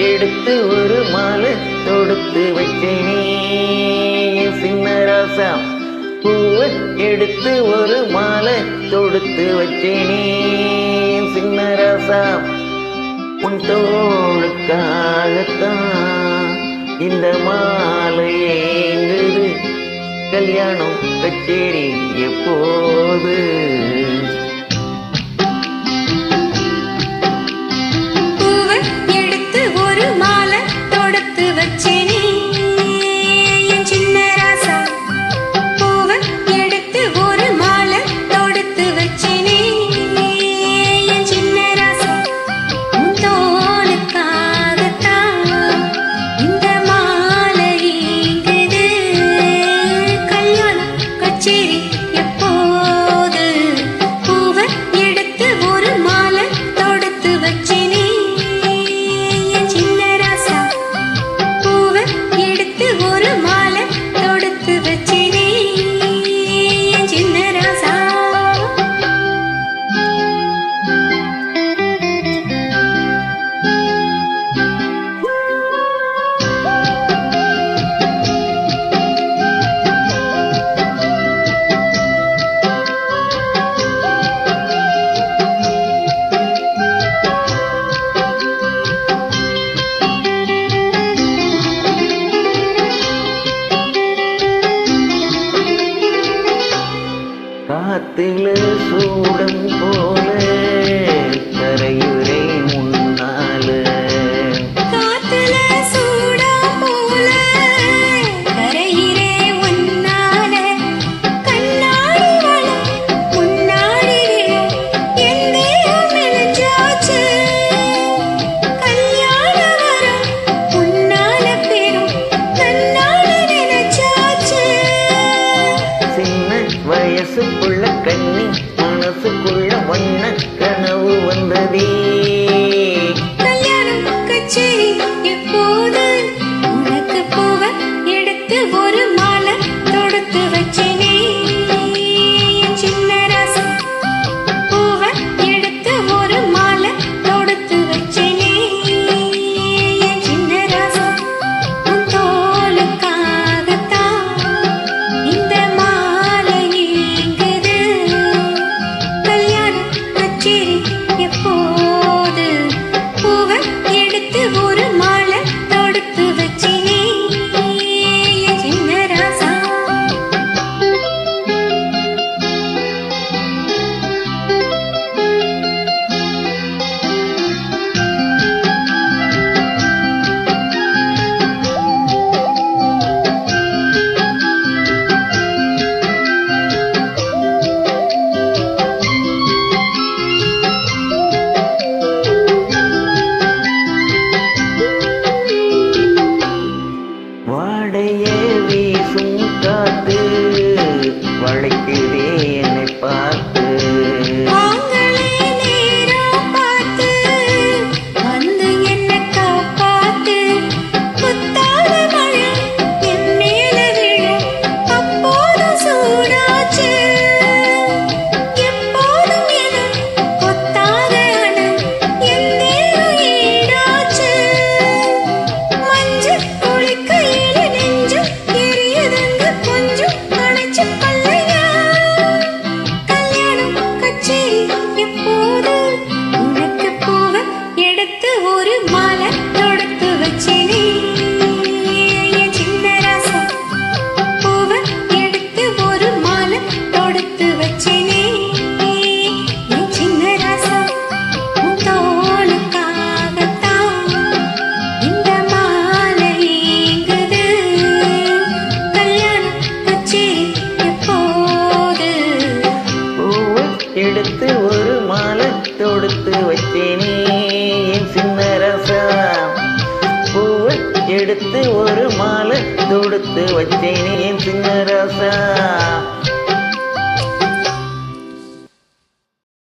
எடுத்து ஒரு மாலை தொடுத்து வச்சேனே சின்ன ராசா. பூவை எடுத்து ஒரு மாலை தொடுத்து வச்சேனே சின்ன ராசா. உன் தோளுக்காகத்தான் இந்த மாலை ஏங்குது. கல்யாணம் கச்சேரி எப்போது? காத்தில சூடம் போல கரையுரை முன்னால. காத்தில சூடம் போல கரையுரை முன்னால. கண்ணாடி வளம் முன்னாடி என் தேகம் மெலிஞ்சாச்சு. கல்யாண வரம் முன்னால பெரும் கண்ணால நினைச்சாச்சு. சின்ன வயசுக்குள்ள கண்ணி மனசுக்குள்ள வண்ண கனவு வந்ததே. கல்யாணம் கச்சேரி எப்போது? உனக்கு பூவை எடுத்து ஒரு மாலை தொடுத்து வச்சேனே சின்ன ராசா. பூவை எடுத்து ஒரு மாலை தொடுத்து வச்சேனே சின்ன ராசா. உன் தோளுக்காகத்தான் இந்த மாலை ஏங்குது. கல்யாணம் கச்சேரி எப்போது? பூவை எடுத்து ஒரு மாலை தொடுத்து வச்சேனே சின்ன ராசா. வாடைய வீசும் காத்து வளைக்குதே என்னை பார்த்து. ஆங்களே நேரம் பார்த்து வந்து என்ன காப்பாத்து. புத்தாத மழை என் மேல விழ அப்போதும் சூடாச்சு. எப்போதும் என கொத்தாத அனல் என் தேகம் ஈடாச்சு. மஞ்சள் குளிக்கையில நெஞ்சம் எரியுதுங்க கொஞ்சம் அணைச்சு பல்லையா. கல்யாணம் கச்சேரி எப்போது? உனக்கு பூவை எடுத்து ஒரு மாலை தொடுத்து வச்சேனே சின்ன ராசா. பூவை எடுத்து ஒரு மாலை தொடுத்து வச்சேனே சின்ன ராசா. உன் தோளுக்காகத்தான் இந்த மாலை ஏங்குது. கல்யாணம் கச்சேரி எப்போது? பூவை எடுத்து ஒரு மாலை தொடுத்து வச்சேனே என் சின்ன ராசா. பூவை எடுத்து ஒரு மாலை தொடுத்து வச்சேனே என் சின்ன ராசா.